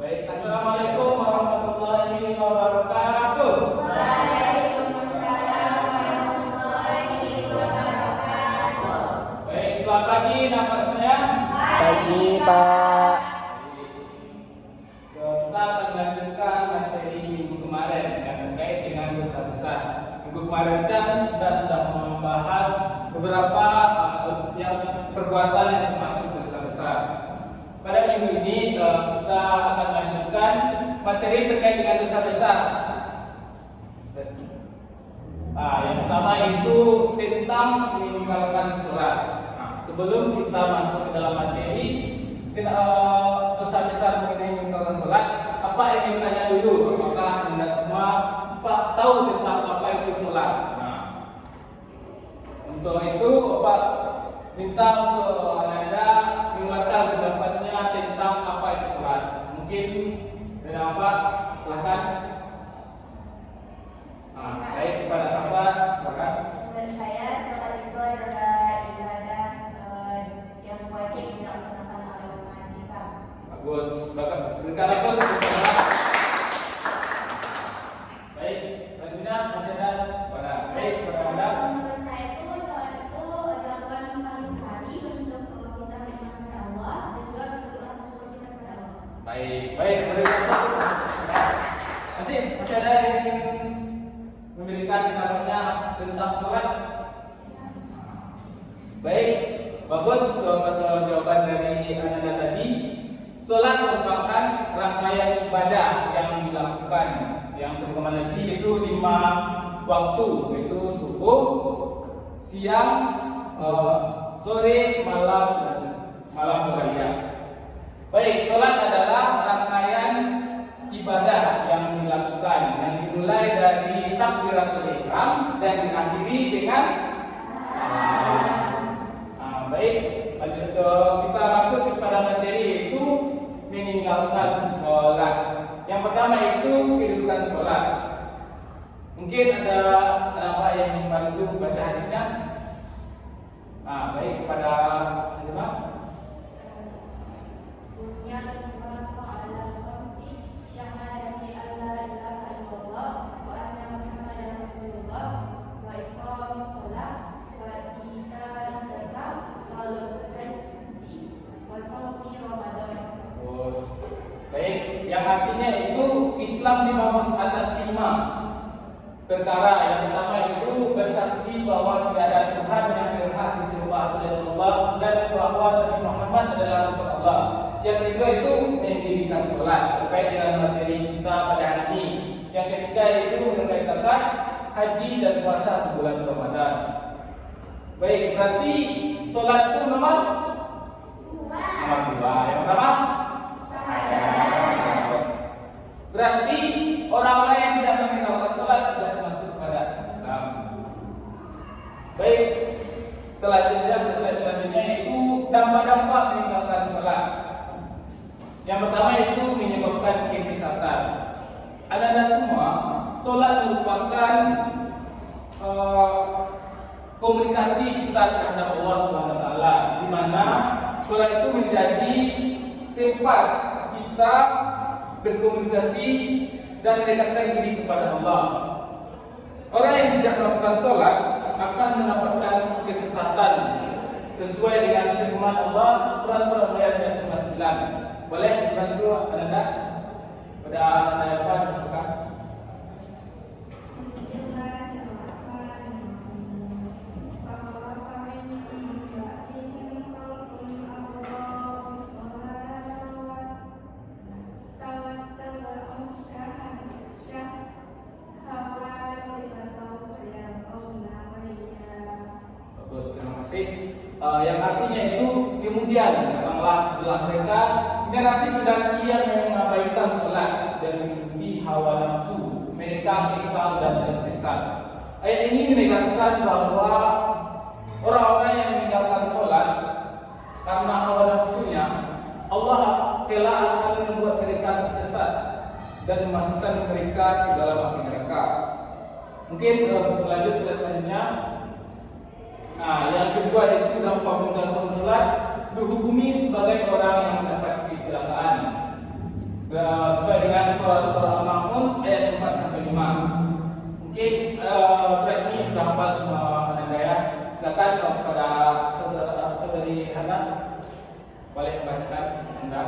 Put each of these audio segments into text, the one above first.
Baik, assalamualaikum warahmatullahi wabarakatuh. Waalaikumsalam warahmatullahi wabarakatuh. Baik, selamat pagi napasnya. Pagi, Pak. Kita akan melanjutkan materi minggu kemarin yang terkait dengan dosa besar. Minggu kemarin kan kita sudah membahas beberapa yang perbuatan yang termasuk dosa besar. Pada minggu ini kita akan lanjutkan materi terkait dengan dosa besar. Yang pertama itu tentang meninggalkan sholat. Sebelum kita masuk ke dalam materi dosa besar mengenai meninggalkan sholat, apa yang ingin tanya dulu? Apakah Anda semua tahu tentang apa itu sholat? Untuk itu Bapak minta untuk Anda mengeluarkan pendapatnya tentang apa itu sholat. Mungkin dari Bapak silahkan. Baik, kepada siapa? Silakan. Menurut saya sholat itu adalah ibadah yang wajib dilaksanakan oleh umat Islam. Bagus, Bapak berikan aplaus untuk Bapak. Baik, selanjutnya masih ada pada baik kepada Anda. Menurut saya itu sholat itu dilakukan paling sehari bentuk kita beriman kepada Allah dan juga bentuk rasa syukur kita kepada Allah. Baik, berikan aplaus. Masih ada yang ingin memberikan pendapatnya tentang sholat? Baik, bagus jawaban dari Anda tadi. Sholat merupakan rangkaian ibadah yang dilakukan yang sebagaimana tadi itu 5 waktu, yaitu subuh, siang, sore, malam dan malam raya. Baik, sholat adalah rangkaian ibadah yang dilakukan yang dimulai dari takbiratul ihram dan diakhiri dengan salam. Baik, kita masuk kepada materi yaitu meninggalkan sholat. Yang pertama itu kedudukan sholat. Mungkin ada apa yang membantu baca hadisnya? Baik, kepada jemaah. Bunyian Islam ala khamsi syahadati alla ilaha illallah wa anna Muhammadar Rasulullah wa iqamis shalah wa ita'iz zakat wal haji wa shaumi Ramadan. Baik, yang artinya itu Islam dibangun atas 5 perkara. Yang pertama itu bersaksi bahwa tidak ada Tuhan yang berhak disembah selain Allah dan bahwa Nabi Muhammad adalah Rasulullah. Yang kedua itu mendirikan sholat terkait dengan materi kita pada hari ini. Yang ketiga itu menunaikan zakat, haji dan puasa di bulan Ramadan. Baik, berarti sholat itu nomor 2. Yang pertama berarti orang-orang yang tidak meninggalkan sholat tidak masuk kepada Islam. Baik, selanjutnya itu dampak-dampak meninggalkan sholat. Yang pertama itu menyebabkan kesesatan. Anda semua, sholat merupakan komunikasi kita terhadap Allah SWT, di mana sholat itu menjadi tempat kita berkomunikasi dan mendekatkan diri kepada Allah. Orang yang tidak melakukan sholat akan mendapatkan kesesatan sesuai dengan firman Allah Quran surah ayat 59. Boleh dibantu Anda pada ayat apa silakan. Terima kasih. Yang artinya itu kemudian datanglah setelah mereka generasi pengganti yang mengabaikan sholat dan mengikuti hawa nafsu, mereka kekal dan tersesat. Ayat ini menegaskan bahwa orang-orang yang meninggalkan sholat karena hawa nafsunya, Allah telah akan membuat mereka tersesat dan memasukkan mereka ke dalam api neraka. Mungkin lanjut selanjutnya. Yang kedua itu dampak meninggalkan sholat dihukumi sebagai orang yang mendapat kecelakaan. sesuai dengan surah Al-Ma'un ayat 4 sampai 5. Mungkin surat ini sudah hafal semua Anda ya. Silakan kepada saudari Hana boleh membacakan Anda.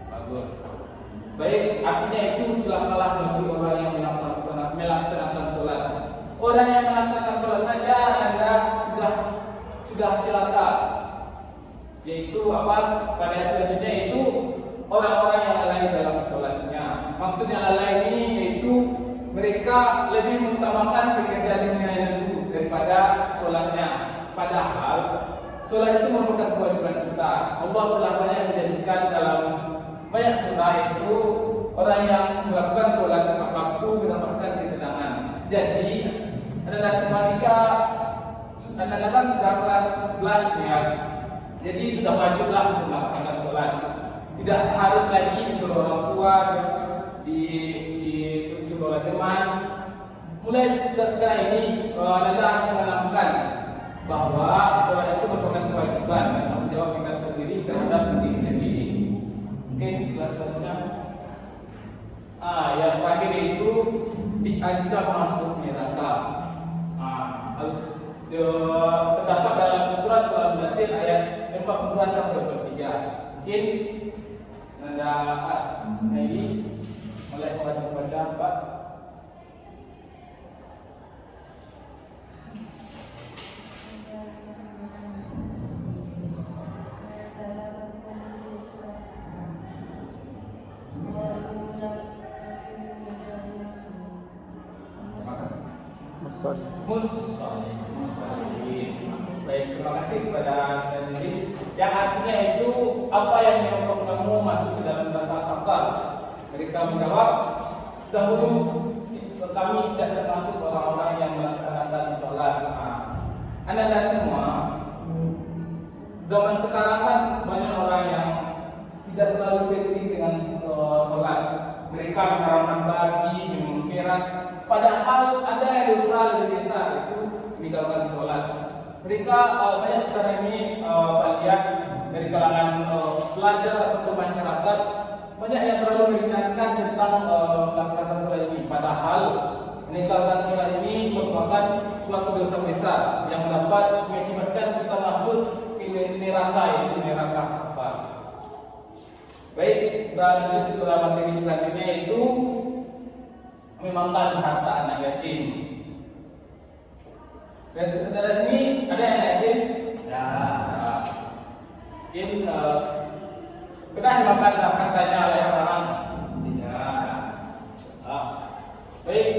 Bagus. Baik, artinya itu celakalah bagi orang yang melaksanakan sholat. Orang yang melaksanakan sholat saja Anda sudah celaka. Yaitu apa? Pada selanjutnya itu orang-orang yang lalai dalam sholatnya. Maksudnya lalai ini yaitu mereka lebih mengutamakan pekerjaan dunia dulu daripada sholatnya. Padahal sholat itu merupakan kewajiban kita. Allah telah banyak menjanjikan dalam banyak surah itu orang yang melakukan sholat tepat waktu mendapatkan ketenangan. Jadi anda semua anda kan sudah kelas 11 ya. Jadi sudah wajiblah untuk melaksanakan sholat. Tidak harus lagi disuruh orang tua, disuruh oleh teman. Mulai sekarang ini anda harus menanamkan bahwa sholat itu merupakan kewajiban dan tanggung jawab kita sendiri terhadap diri sendiri. Oke, selanjutnya yang terakhir itu diancam masuk neraka. Terdapat dalam Al-Quran surah Al-Nasir ayat 14 sampai 23. Mungkin Anda ini mulai membaca Pak. Baik, terima kasih kepada Sendiri. Yang artinya itu apa yang menyebabkan kamu masuk ke dalam neraka sakar? Mereka menjawab, dahulu kami tidak termasuk orang-orang yang melaksanakan sholat. Anda semua, zaman sekarang kan banyak orang yang tidak terlalu penting dengan sholat. Mereka mengharamkan babi, minum keras. Padahal ada yang dosa lebih besar itu meninggalkan sholat. Mereka banyak sekarang ini lihat dari kalangan pelajar atau masyarakat banyak yang terlalu meringankan tentang melaksanakan sholat ini. Padahal meninggalkan sholat ini merupakan suatu dosa besar yang dapat mengakibatkan kita masuk ke neraka, yaitu neraka sakar. Baik, kita lanjut ke materi selanjutnya yaitu memakan harta anak yatim. Dan sebentar sini ada yang yatim? Ya. Mungkin pernah dimakan hartanya oleh orang? Tidak. Baik,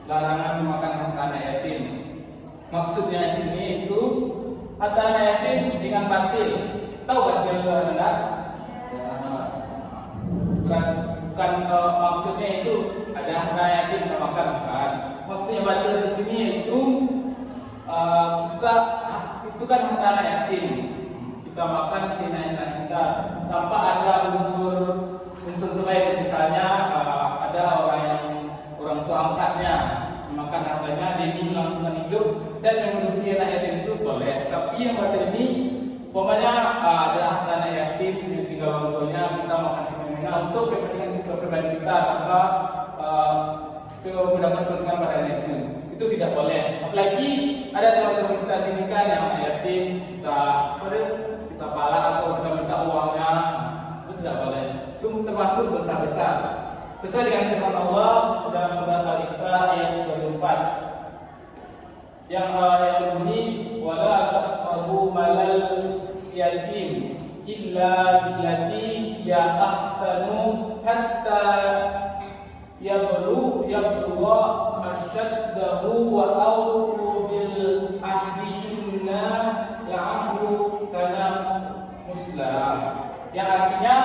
larangan memakan harta anak yatim. Maksudnya sini itu harta anak yatim dengan batil. Tahu batil Anda? Bukan maksudnya itu ada harta yatim kita makan, bukan. Maksudnya batil di sini itu itu kan harta anak yatim. Kita makan seenak-enak kita tanpa ada unsur selain, misalnya ada orang tua angkatnya memakan hartanya demi kelangsungan hidup dan menghidupi anak yatim itu boleh. Tapi yang batil ini pokoknya ada harta anak yatim tinggal orang tuanya kita makan seenak-enak untuk kepentingan pribadi kita tanpa mendapat keuntungan pada anak yatim. Itu tidak boleh. Apalagi ada teman-teman kita sini kan yang anak yatim kita palak atau kita minta uangnya, itu tidak boleh. Itu termasuk dosa besar. Sesuai dengan firman Allah dalam surat Al-Isra ayat 24 yang bunyi wala taqrabu malal yatim illa billati ya ahsanu hatta yablugha asyaddahu wa awfu bil ahdi inna la'ahdu kana muslah. Yang artinya,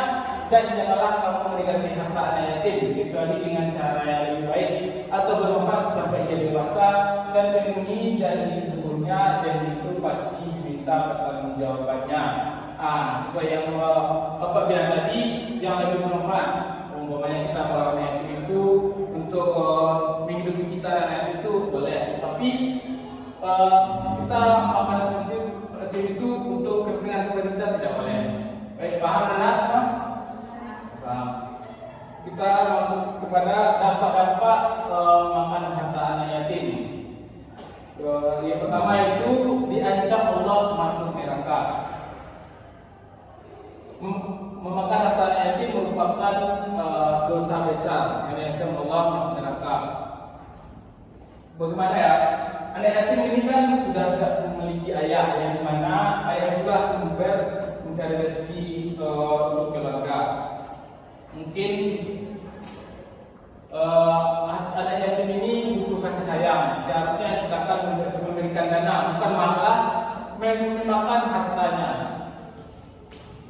dan janganlah kamu mendekati harta anak yatim kecuali dengan cara yang lebih baik atau bermanfaat sampai dia dewasa dan penuhi janji sesungguhnya janji itu pasti diminta pertanggungjawabannya. Sesuai yang Bapak bilang tadi, yang lebih bermanfaat. Umpamanya kita merawat anak yatim itu untuk menghidupi kita dan anak itu Tapi kita makan yatim itu untuk kepentingan pemerintah tidak boleh. Baik, paham anak? Paham. Kita masuk kepada dampak-dampak makan harta anak yatim. Yang pertama itu diancam Allah masuk neraka. Memakan harta anak yatim merupakan dosa besar yang diancam Allah masuk neraka. Bagaimana ya? Anak yatim ini kan sudah tidak memiliki ayah, yang dimana ayah itulah sumber mencari rezeki untuk keluarga. Mungkin anak yatim ini butuh kasih sayang. Seharusnya kita akan memberikan dana, bukan malah memakan hartanya.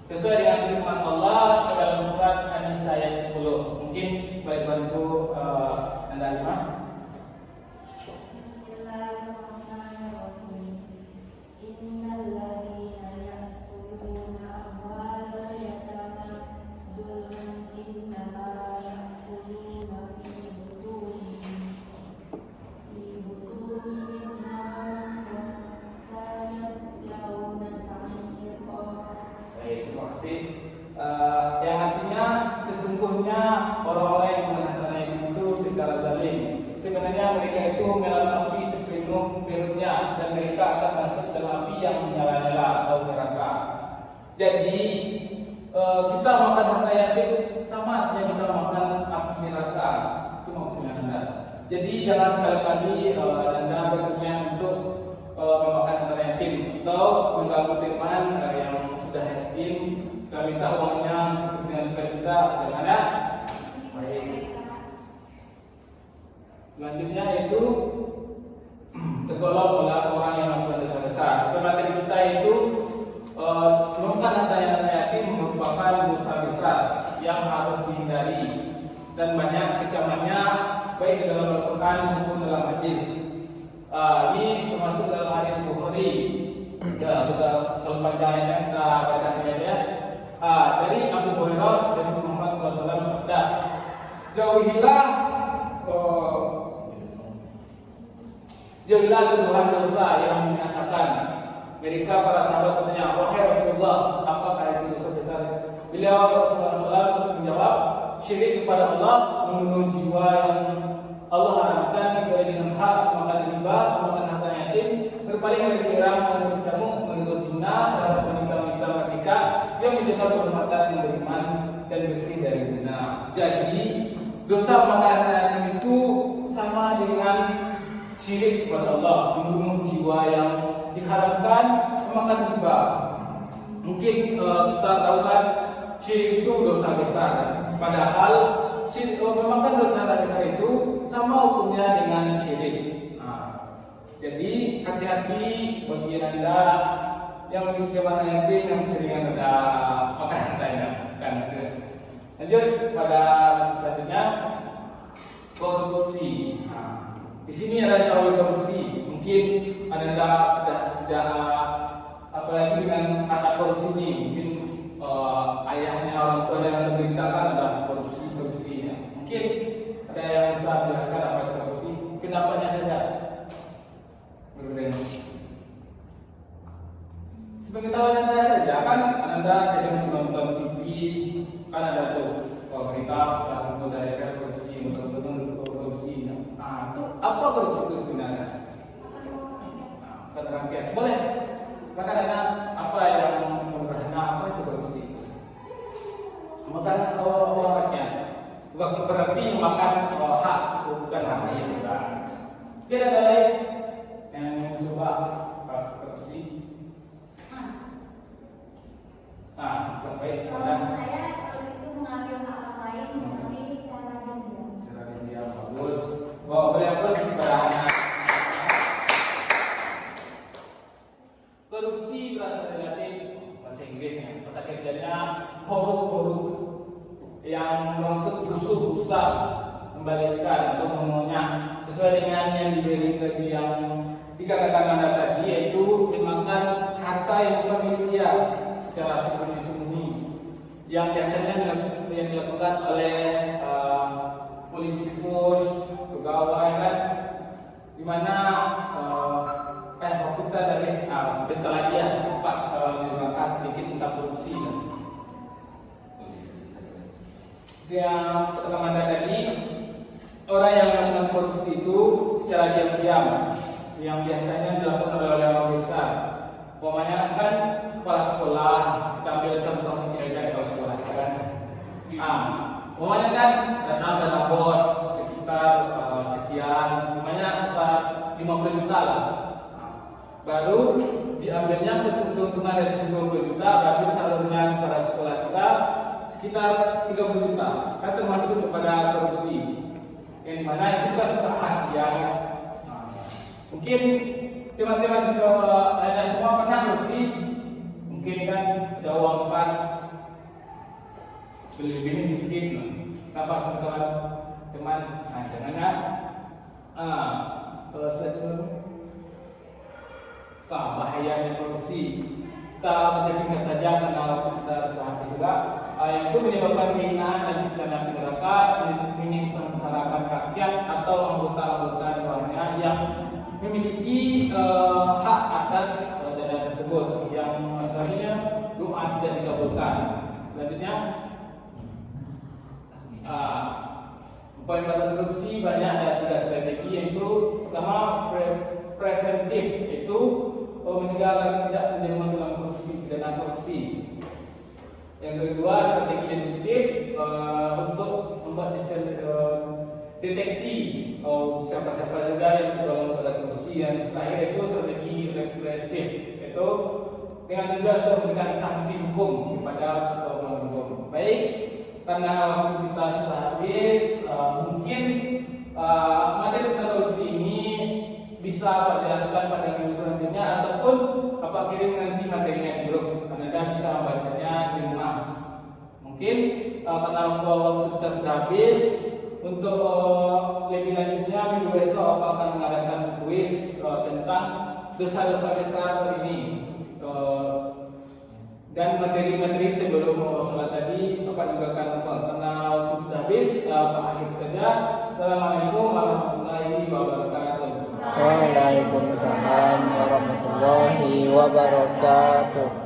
Sesuai dengan firman Allah dalam surat An-Nisa ayat 10. Mungkin baik bantu Anda lihat. Bismillahirrahmanirrahim. Innal ladzina ya'kuluna amwalal yatama zulman innama ya'kuluna fi butunihim naran wa sayaslawna sa'ira. Baik, terima kasih. Yang artinya sesungguhnya orang-orang yang mengatakan itu secara zalim. Sebenarnya mereka itu melalui api sepenuh perutnya dan mereka akan masuk dalam api yang menyala-nyala atau neraka. Jadi kita makan harta yatim sama artinya kita makan api neraka. Itu maksudnya Anda. Jadi jangan sekali-kali Anda berniat untuk memakan harta yatim atau mengganggu teman yang sudah yatim. Kita minta uangnya untuk kepentingan kita, jangan ya. Baik. Selanjutnya itu tergolong oleh orang yang melakukan dosa besar. Sebenarnya kita itu memakan harta yatim merupakan dosa besar yang harus dihindari dan banyak kecamannya baik dalam Al-Quran maupun dalam hadis. Ini termasuk dalam hadis Bukhari. Ya, kalau panjangnya kita baca ya. Dari Abu Hurairah dari Muhammad SAW sabda, jauhilah tuduhan dosa yang membinasakan. Mereka para sahabat bertanya, wahai Rasulullah, apakah itu dosa besar? Beliau Rasulullah SAW menjawab, syirik kepada Allah, membunuh jiwa yang Allah haramkan kecuali dengan hak, memakan riba, memakan harta yatim, berpaling dari perang, menurut camuk, menurut zina, terhadap wanita-wanita mereka yang menjaga kehormatan yang beriman dan bersih dari zina. Jadi dosa memakan harta yatim itu sama dengan syirik kepada Allah, membunuh jiwa yang diharamkan, memakan riba. Mungkin kita tahu kan syirik itu dosa besar. Padahal memakan dosa besar itu sama hukumnya dengan syirik. Jadi hati-hati bagi Anda yang memiliki teman yatim yang sering Anda makan hartanya. Lanjut pada selanjutnya, korupsi. Di sini ada tahu korupsi. Mungkin Anda sudah tidak apalagi dengan kata korupsi ini. Mungkin ayahnya orang tua yang memberitakan ada korupsi ya. Mungkin ada yang bisa menjelaskan apa itu korupsi? Pendapatnya saja. Berbeda. Sebagai tawaran Anda saja kan Anda sedang menonton TV, kan ada tuh berita mengenai korupsi, betul-betul korupsi. Itu apa korupsi itu sebenarnya? Kata rakyat boleh. Maka ada apa yang menurutnya apa itu korupsi? Makan orang rakyat. Bukan berarti makan hak, bukan hak yang bukan. Tidak ada lain yang coba korupsi. Sampai Saya terus itu mengambil hak orang lain, tapi secara diam-diam. Secara diam bagus. Boleh terus kepada anak. Korupsi berasal dari Latin, bahasa Inggrisnya. Kata kerjanya korup yang bermaksud busuk, rusak, membalikkan atau mengunyah sesuai dengan yang diberi yang dikatakan Anda tadi, yaitu memakan harta yang bukan milik dia secara sembunyi-sembunyi yang biasanya yang dilakukan oleh politikus, pegawai kan, di mana waktu kita dari bentar lagi ya Pak menerangkan sedikit tentang korupsi. Yang pertama tadi, orang yang melakukan korupsi itu secara diam-diam, yang biasanya dilakukan oleh orang besar. Umpamanya kan kepala sekolah, kita ambil contoh kira-kira kepala sekolah kan. Umpamanya kan dana bos sekitar sekian, umpamanya 50 juta lah. Baru diambilnya keuntungan dari 20 juta, berarti salurnya kepada sekolah kita sekitar 30 juta. Kan termasuk kepada korupsi. Yang dimana itu kan kehadian. Mungkin teman-teman ada semua pernah korupsi. Mungkin kan ada uang pas berlebihan mungkin. Pas teman-teman, jangan kalau saya bahayanya korupsi. Kita baca singkat saja karena waktu kita sudah habis juga. Itu menyebabkan kehinaan dan siksaan api neraka, menyiksa masyarakat rakyat atau anggota-anggota bawahnya yang memiliki hak atas dana tersebut. Yang selanjutnya doa tidak dikabulkan. Selanjutnya poin batas korupsi banyak, ada 3 strategi, yaitu pertama preventif, itu mencegah agar tidak menjadi masalah korupsi dan korupsi. Yang kedua strategi deduktif, untuk membuat sistem deteksi siapa-siapa saja yang tergolong pada korupsi. Yang terakhir itu strategi represif, itu dengan tujuan untuk memberikan sanksi hukum kepada pelanggar hukum. Baik, karena waktu kita sudah habis, mungkin materi tentang korupsi ini bisa Pak jelaskan pada minggu selanjutnya, ataupun Bapak kirim nanti materinya di grup, Anda bisa membacanya di rumah. Mungkin karena waktu kita sudah habis, untuk lebih lanjutnya minggu besok Bapak akan mengadakan kuis tentang dosa-dosa besar ini. Dan materi-materi sebelum sholat tadi Bapak juga akan lupa. Karena waktu sudah habis, Pak akhir saja. Assalamualaikum warahmatullahi wabarakatuh. Waalaikumsalam warahmatullahi wabarakatuh.